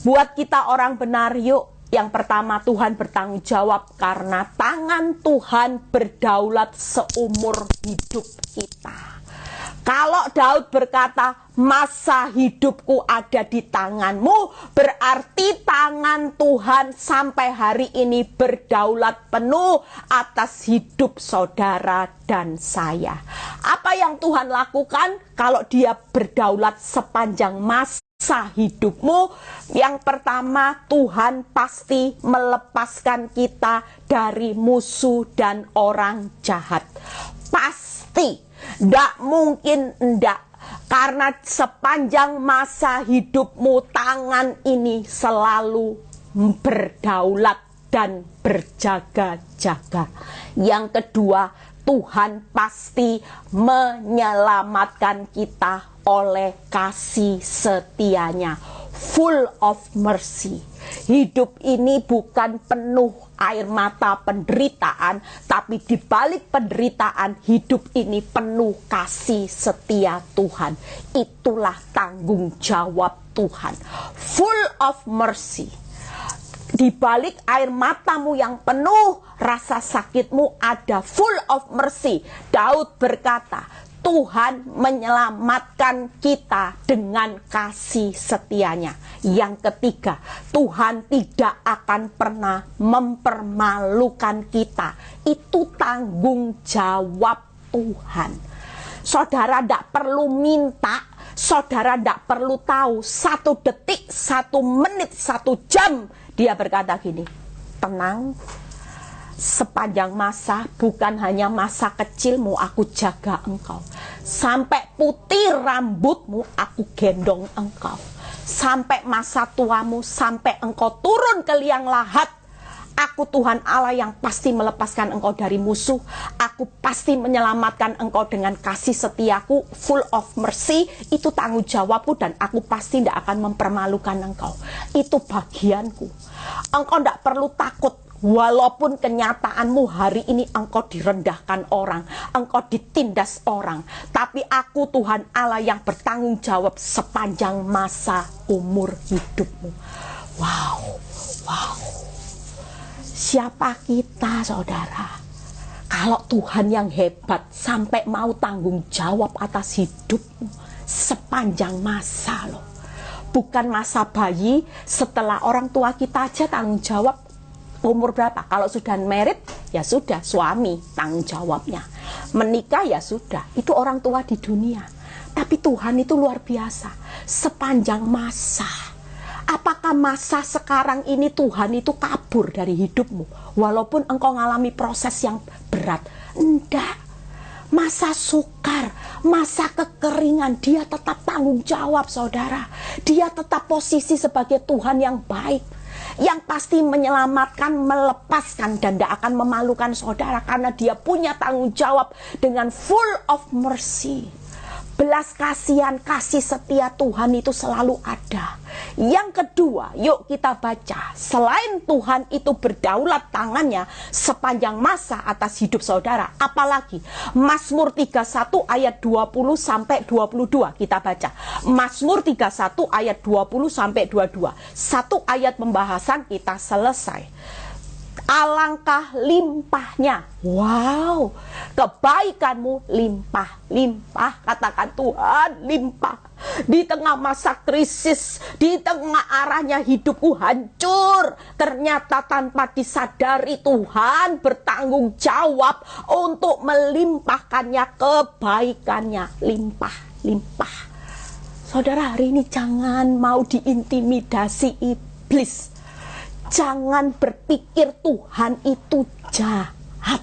Buat kita orang benar yuk, yang pertama, Tuhan bertanggung jawab karena tangan Tuhan berdaulat seumur hidup kita. Kalau Daud berkata, masa hidupku ada di tanganmu, berarti tangan Tuhan sampai hari ini berdaulat penuh atas hidup saudara dan saya. Apa yang Tuhan lakukan kalau dia berdaulat sepanjang masa hidupmu? Yang pertama, Tuhan pasti melepaskan kita dari musuh dan orang jahat. Pasti, ndak mungkin ndak. Karena sepanjang masa hidupmu, tangan ini selalu berdaulat dan berjaga-jaga. Yang kedua, Tuhan pasti menyelamatkan kita oleh kasih setianya, full of mercy. Hidup ini bukan penuh air mata penderitaan, tapi di balik penderitaan, hidup ini penuh kasih setia Tuhan. Itulah tanggung jawab Tuhan, full of mercy. Di balik air matamu yang penuh rasa sakitmu ada full of mercy. Daud berkata, Tuhan menyelamatkan kita dengan kasih setianya. Yang ketiga, Tuhan tidak akan pernah mempermalukan kita. Itu tanggung jawab Tuhan. Saudara tidak perlu minta, saudara tidak perlu tahu. 1 detik, 1 menit, 1 jam, dia berkata gini, tenang, sepanjang masa, bukan hanya masa kecilmu aku jaga engkau, sampai putih rambutmu aku gendong engkau, sampai masa tuamu, sampai engkau turun ke liang lahat, aku Tuhan Allah yang pasti melepaskan engkau dari musuh. Aku pasti menyelamatkan engkau dengan kasih setiaku, full of mercy. Itu tanggung jawabku dan aku pasti tidak akan mempermalukan engkau. Itu bagianku. Engkau tidak perlu takut. Walaupun kenyataanmu hari ini engkau direndahkan orang, engkau ditindas orang, tapi aku Tuhan Allah yang bertanggung jawab sepanjang masa umur hidupmu. Wow, wow. Siapa kita, saudara? Kalau Tuhan yang hebat sampai mau tanggung jawab atas hidupmu sepanjang masa loh. Bukan masa bayi, setelah orang tua kita aja tanggung jawab. Umur berapa? Kalau sudah married, ya sudah, suami tanggung jawabnya. Menikah ya sudah, itu orang tua di dunia. Tapi Tuhan itu luar biasa, sepanjang masa. Apakah masa sekarang ini Tuhan itu kabur dari hidupmu? Walaupun engkau mengalami proses yang berat. Enggak. Masa sukar, masa kekeringan, dia tetap tanggung jawab, saudara. Dia tetap posisi sebagai Tuhan yang baik, yang pasti menyelamatkan, melepaskan, dan tidak akan memalukan saudara, karena dia punya tanggung jawab dengan full of mercy. Belas kasihan, kasih setia Tuhan itu selalu ada. Yang kedua, yuk kita baca. Selain Tuhan itu berdaulat tangannya sepanjang masa atas hidup saudara, apalagi Mazmur 31 ayat 20 sampai 22 kita baca. Mazmur 31 ayat 20 sampai 22. Satu ayat pembahasan kita selesai. alangkah limpahnya. Wow, kebaikanmu limpah-limpah. Katakan, Tuhan, limpah. Di tengah masa krisis, di tengah arahnya hidupku hancur, ternyata tanpa disadari Tuhan bertanggung jawab untuk melimpahkannya kebaikannya. Limpah-limpah. Saudara, hari ini jangan mau diintimidasi iblis. Jangan berpikir Tuhan itu jahat.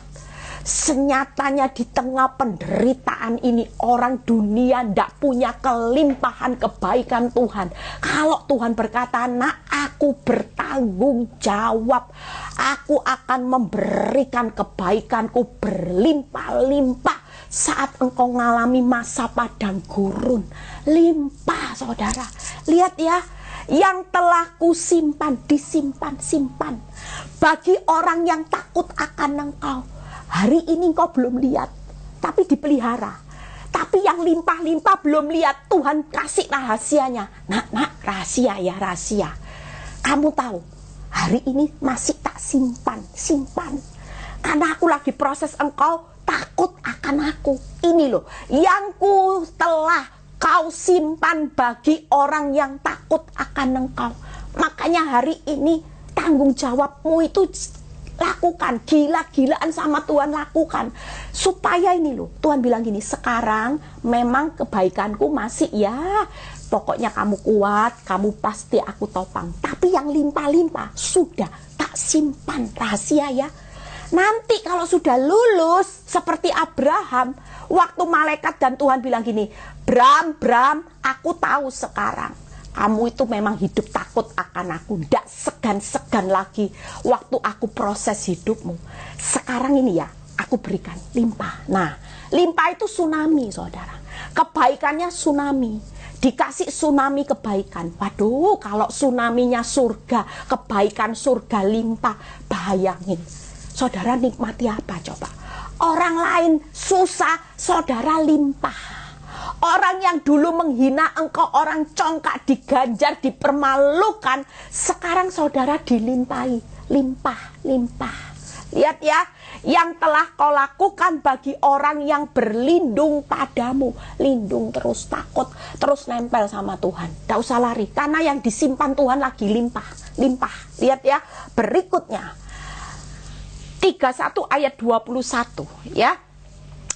Senyatanya di tengah penderitaan ini, orang dunia tidak punya kelimpahan kebaikan Tuhan. Kalau Tuhan berkata, nak, aku bertanggung jawab, aku akan memberikan kebaikanku berlimpah-limpah saat engkau mengalami masa padang gurun. Limpah, saudara. Lihat ya, yang telah kusimpan, disimpan-simpan bagi orang yang takut akan engkau. Hari ini engkau belum lihat, tapi dipelihara. Tapi yang limpah-limpah belum lihat, Tuhan kasih rahasianya. Nak, rahasia ya, rahasia. Kamu tahu, hari ini masih tak simpan. Karena aku lagi proses engkau takut akan aku. Ini loh, yang ku telah kau simpan bagi orang yang takut akan engkau. Makanya hari ini tanggung jawabmu itu lakukan, gila-gilaan sama Tuhan lakukan. Supaya ini loh, Tuhan bilang gini, sekarang memang kebaikanku masih ya, pokoknya kamu kuat, kamu pasti aku topang. Tapi yang limpah-limpah sudah tak simpan, rahasia ya. Nanti kalau sudah lulus seperti Abraham, waktu malaikat dan Tuhan bilang gini, Bram, aku tahu sekarang kamu itu memang hidup takut akan aku, tidak segan-segan lagi waktu aku proses hidupmu. Sekarang ini ya, aku berikan limpah. Nah, limpah itu tsunami, saudara. Kebaikannya tsunami. Dikasih tsunami kebaikan. Waduh, kalau tsunaminya surga, kebaikan surga limpah, bayangin. Saudara nikmati apa coba? Orang lain susah, saudara limpah. Orang yang dulu menghina engkau, orang congkak, diganjar, dipermalukan, sekarang saudara dilimpahi. Limpah. Lihat ya, yang telah kau lakukan bagi orang yang berlindung padamu. Lindung terus, takut, terus nempel sama Tuhan. Tidak usah lari, karena yang disimpan Tuhan lagi limpah. Lihat ya, berikutnya 31 ayat 21 ya.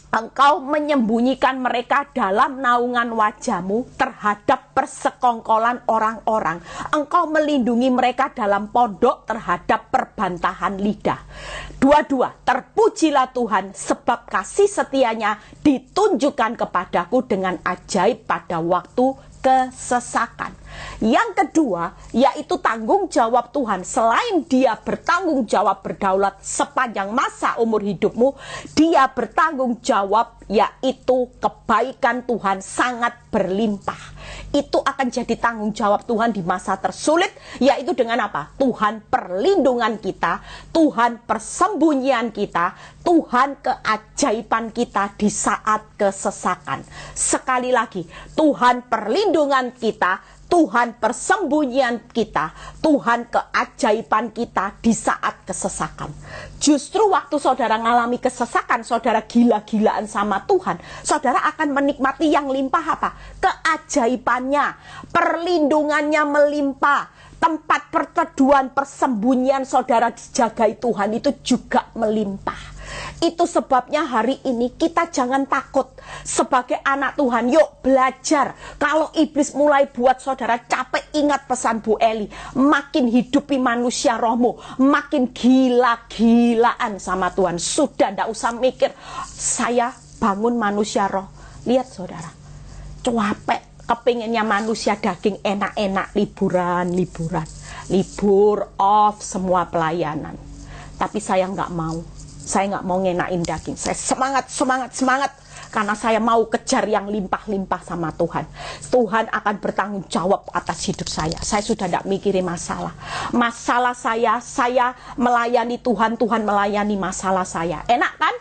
Engkau menyembunyikan mereka dalam naungan wajahmu terhadap persekongkolan orang-orang. Engkau melindungi mereka dalam pondok terhadap perbantahan lidah. 22. Terpujilah Tuhan sebab kasih setianya ditunjukkan kepadaku dengan ajaib pada waktu kesesakan. Yang kedua, yaitu tanggung jawab Tuhan. Selain dia bertanggung jawab berdaulat sepanjang masa umur hidupmu, dia bertanggung jawab yaitu kebaikan Tuhan sangat berlimpah. Itu akan jadi tanggung jawab Tuhan di masa tersulit, yaitu dengan apa? Tuhan perlindungan kita, Tuhan persembunyian kita, Tuhan keajaiban kita di saat kesesakan. Sekali lagi, Tuhan perlindungan kita, Tuhan persembunyian kita, Tuhan keajaiban kita di saat kesesakan. Justru waktu saudara mengalami kesesakan, saudara gila-gilaan sama Tuhan, saudara akan menikmati yang limpah apa? Keajaibannya, perlindungannya melimpah. Tempat perteduhan, persembunyian saudara dijagai Tuhan itu juga melimpah. Itu sebabnya hari ini kita jangan takut. Sebagai anak Tuhan, yuk belajar. Kalau iblis mulai buat saudara capek, ingat pesan Bu Eli. Makin hidupi manusia rohmu, makin gila-gilaan sama Tuhan. Sudah tidak usah mikir, saya bangun manusia roh. Lihat saudara, capek, kepinginnya manusia daging enak-enak, liburan. Libur, off, semua pelayanan. Tapi saya nggak mau. Saya nggak mau ngenain daging. Saya semangat. Karena saya mau kejar yang limpah-limpah sama Tuhan. Tuhan akan bertanggung jawab atas hidup saya. Saya sudah tidak mikirin masalah. Masalah saya melayani Tuhan, Tuhan melayani masalah saya. Enak kan?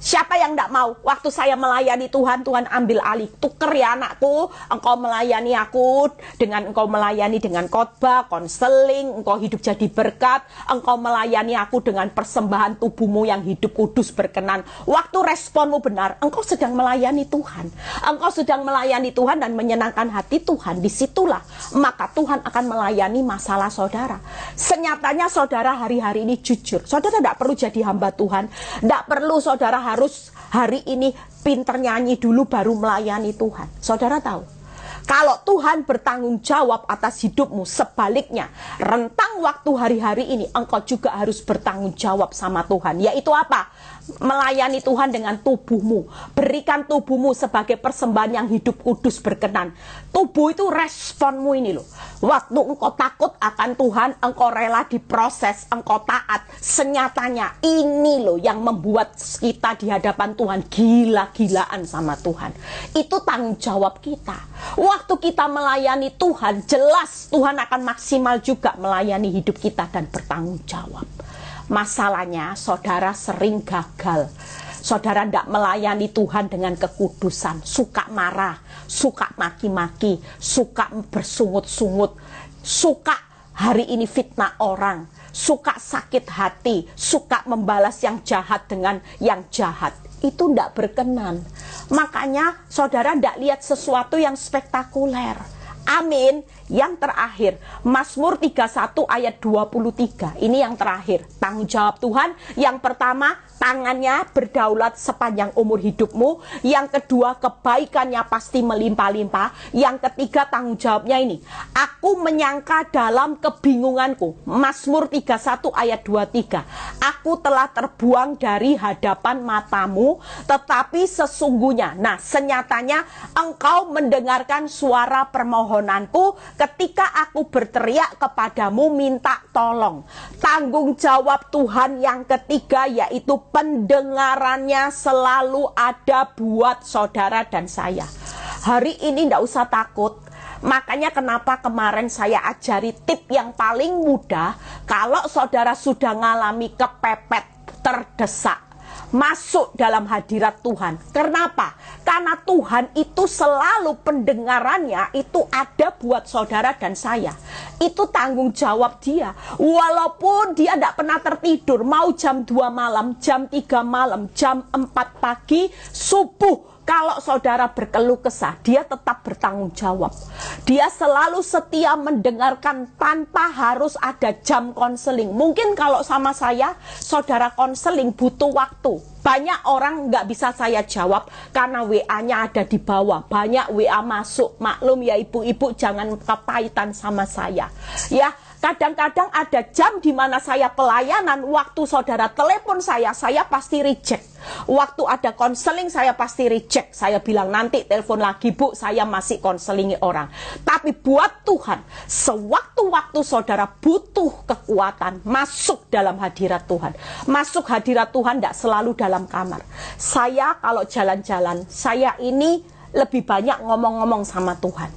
Siapa yang tidak mau? Waktu saya melayani Tuhan, Tuhan ambil alih. Tuker ya anakku, engkau melayani aku dengan engkau melayani dengan khotbah, konseling, engkau hidup jadi berkat, engkau melayani aku dengan persembahan tubuhmu yang hidup kudus berkenan. Waktu responmu benar, engkau sedang melayani Tuhan. Engkau sedang melayani Tuhan dan menyenangkan hati Tuhan. Disitulah maka Tuhan akan melayani masalah saudara. Senyatanya saudara hari-hari ini jujur. Saudara tidak perlu jadi hamba Tuhan. Tidak perlu saudara harus hari ini pinter nyanyi dulu baru melayani Tuhan. Saudara tahu, kalau Tuhan bertanggung jawab atas hidupmu, sebaliknya rentang waktu hari-hari ini engkau juga harus bertanggung jawab sama Tuhan. Yaitu apa? Melayani Tuhan dengan tubuhmu. Berikan tubuhmu sebagai persembahan yang hidup kudus berkenan. Tubuh itu responmu ini loh. Waktu engkau takut akan Tuhan, engkau rela diproses, engkau taat. Senyatanya ini loh yang membuat kita di hadapan Tuhan gila-gilaan sama Tuhan. Itu tanggung jawab kita. Waktu kita melayani Tuhan, jelas Tuhan akan maksimal juga melayani hidup kita dan bertanggung jawab. Masalahnya saudara sering gagal. Saudara tidak melayani Tuhan dengan kekudusan. Suka marah, suka maki-maki, suka bersungut-sungut, suka hari ini fitnah orang, suka sakit hati, suka membalas yang jahat dengan yang jahat. Itu tidak berkenan. Makanya saudara tidak lihat sesuatu yang spektakuler. Amin. Yang terakhir, Mazmur 31 ayat 23. Ini yang terakhir, tanggung jawab Tuhan. Yang pertama, tangannya berdaulat sepanjang umur hidupmu. Yang kedua, kebaikannya pasti melimpah-limpah. Yang ketiga, tanggung jawabnya ini, aku menyangka dalam kebingunganku. Mazmur 31 ayat 23. Aku telah terbuang dari hadapan matamu, tetapi sesungguhnya, nah senyatanya engkau mendengarkan suara permohonanku ketika aku berteriak kepadamu minta tolong. Tanggung jawab Tuhan yang ketiga yaitu pendengarannya selalu ada buat saudara dan saya. Hari ini tidak usah takut. Makanya kenapa kemarin saya ajari tip yang paling mudah. Kalau saudara sudah mengalami kepepet, terdesak, masuk dalam hadirat Tuhan. Kenapa? Karena Tuhan itu selalu pendengarannya itu ada buat saudara dan saya. Itu tanggung jawab dia. Walaupun dia tidak pernah tertidur, mau jam 2 malam, jam 3 malam, jam 4 pagi, subuh. Kalau saudara berkeluh kesah, dia tetap bertanggung jawab. Dia selalu setia mendengarkan tanpa harus ada jam konseling. Mungkin kalau sama saya, saudara konseling butuh waktu. Banyak orang nggak bisa saya jawab karena WA-nya ada di bawah. Banyak WA masuk. Maklum ya ibu-ibu, jangan kepahitan sama saya. Ya, kadang-kadang ada jam di mana saya pelayanan, waktu saudara telepon saya pasti reject. Waktu ada konseling saya pasti reject. Saya bilang nanti telepon lagi bu, saya masih konselingi orang. Tapi buat Tuhan, sewaktu-waktu saudara butuh kekuatan, masuk dalam hadirat Tuhan. Masuk hadirat Tuhan tidak selalu dalam kamar. Saya kalau jalan-jalan, saya ini lebih banyak ngomong-ngomong sama Tuhan.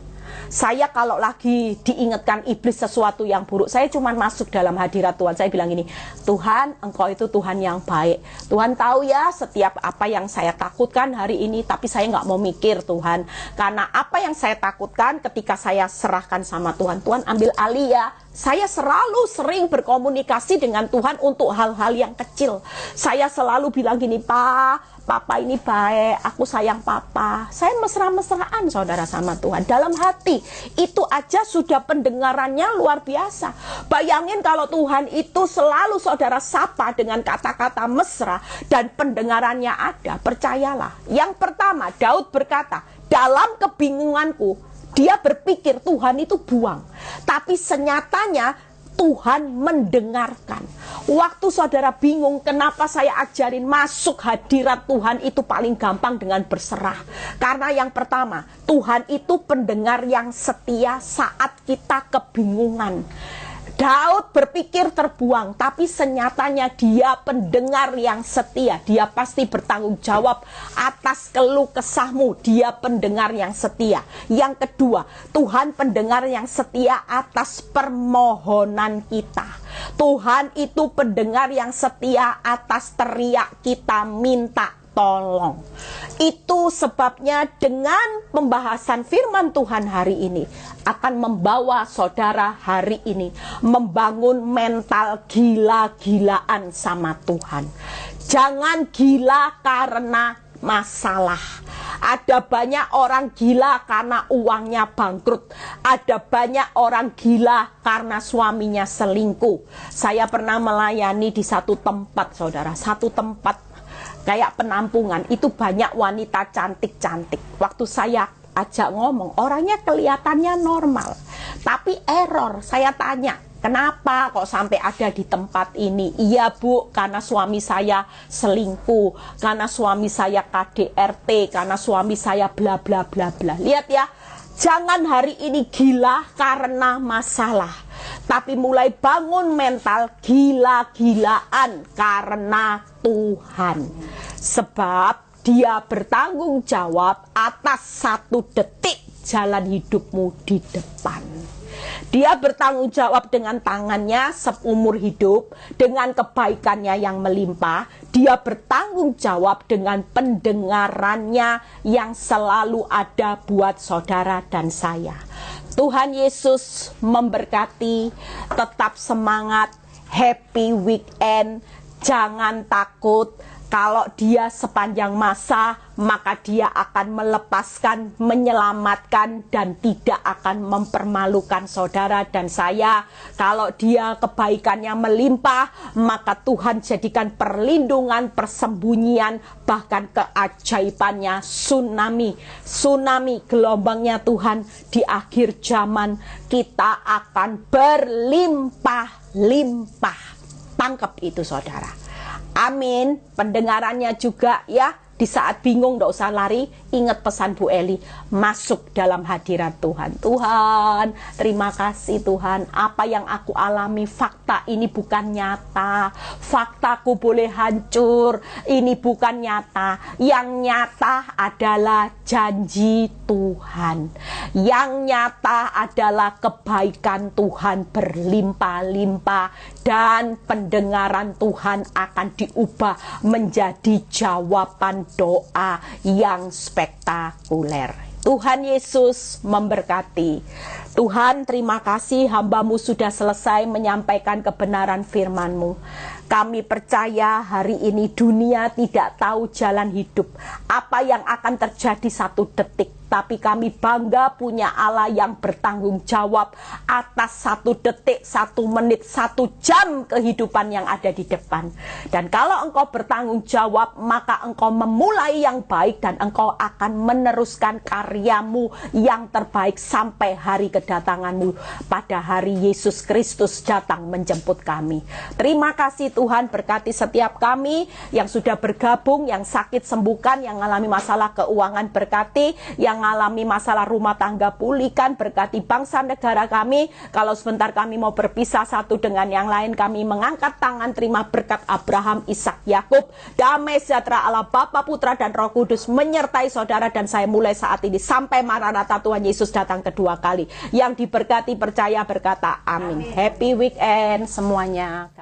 Saya kalau lagi diingatkan iblis sesuatu yang buruk, saya cuma masuk dalam hadirat Tuhan. Saya bilang ini, Tuhan, engkau itu Tuhan yang baik. Tuhan tahu ya setiap apa yang saya takutkan hari ini, tapi saya nggak mau mikir Tuhan. Karena apa yang saya takutkan ketika saya serahkan sama Tuhan, Tuhan ambil alih ya. Saya selalu sering berkomunikasi dengan Tuhan untuk hal-hal yang kecil. Saya selalu bilang gini, Papa ini baik, aku sayang Papa. Saya mesra-mesraan saudara sama Tuhan. Dalam hati, itu aja sudah pendengarannya luar biasa. Bayangin kalau Tuhan itu selalu saudara sapa dengan kata-kata mesra dan pendengarannya ada. Percayalah. Yang pertama, Daud berkata, dalam kebingunganku, dia berpikir Tuhan itu buang. Tapi senyatanya Tuhan mendengarkan. Waktu saudara bingung kenapa saya ajarin masuk hadirat Tuhan itu paling gampang dengan berserah. Karena yang pertama, Tuhan itu pendengar yang setia saat kita kebingungan. Daud berpikir terbuang, tapi senyatanya dia pendengar yang setia. Dia pasti bertanggung jawab atas keluh kesahmu. Dia pendengar yang setia. Yang kedua, Tuhan pendengar yang setia atas permohonan kita. Tuhan itu pendengar yang setia atas teriak kita minta tolong. Itu sebabnya dengan pembahasan firman Tuhan hari ini akan membawa saudara hari ini membangun mental gila-gilaan sama Tuhan. Jangan gila karena masalah. Ada banyak orang gila karena uangnya bangkrut. Ada banyak orang gila karena suaminya selingkuh. Saya pernah melayani di satu tempat, saudara. Satu tempat kayak penampungan. Itu banyak wanita cantik-cantik. Waktu saya ajak ngomong, orangnya kelihatannya normal. Tapi error. Saya tanya, kenapa kok sampai ada di tempat ini? Iya Bu, karena suami saya selingkuh, karena suami saya KDRT, karena suami saya bla bla bla bla. Lihat ya, jangan hari ini gila karena masalah, tapi mulai bangun mental gila-gilaan karena Tuhan. Sebab Dia bertanggung jawab atas 1 detik jalan hidupmu di depan. Dia bertanggung jawab dengan tangannya seumur hidup, dengan kebaikannya yang melimpah. Dia bertanggung jawab dengan pendengarannya yang selalu ada buat saudara dan saya. Tuhan Yesus memberkati, tetap semangat, happy weekend, jangan takut. Kalau Dia sepanjang masa, maka Dia akan melepaskan, menyelamatkan, dan tidak akan mempermalukan saudara dan saya. Kalau Dia kebaikannya melimpah, maka Tuhan jadikan perlindungan, persembunyian, bahkan keajaibannya tsunami gelombangnya Tuhan di akhir zaman. Kita akan berlimpah-limpah. Tangkap itu saudara. Amin. Pendengarannya juga ya. Di saat bingung gak usah lari, ingat pesan Bu Eli, masuk dalam hadirat Tuhan. Tuhan, terima kasih Tuhan, apa yang aku alami, fakta ini bukan nyata. Faktaku boleh hancur, ini bukan nyata. Yang nyata adalah janji Tuhan. Yang nyata adalah kebaikan Tuhan berlimpah-limpah. Dan pendengaran Tuhan akan diubah menjadi jawaban doa yang spektakuler. Tuhan Yesus memberkati. Tuhan, terima kasih hamba-Mu sudah selesai menyampaikan kebenaran firman-Mu. Kami percaya hari ini dunia tidak tahu jalan hidup, apa yang akan terjadi 1 detik. Tapi kami bangga punya Allah yang bertanggung jawab atas 1 detik, 1 menit, 1 jam kehidupan yang ada di depan. Dan kalau Engkau bertanggung jawab, maka Engkau memulai yang baik dan Engkau akan meneruskan karya-Mu yang terbaik sampai hari kedatangan-Mu pada hari Yesus Kristus datang menjemput kami. Terima kasih Tuhan, berkati setiap kami yang sudah bergabung, yang sakit sembuhkan, yang mengalami masalah keuangan berkati, yang mengalami masalah rumah tangga pulihkan, berkati bangsa negara kami. Kalau sebentar kami mau berpisah satu dengan yang lain, kami mengangkat tangan terima berkat Abraham, Ishak, Yakub. Damai sejahtera Allah Bapa, Putra dan Roh Kudus menyertai saudara dan saya mulai saat ini sampai Maranatha Tuhan Yesus datang kedua kali. Yang diberkati percaya berkata amin. Happy weekend semuanya.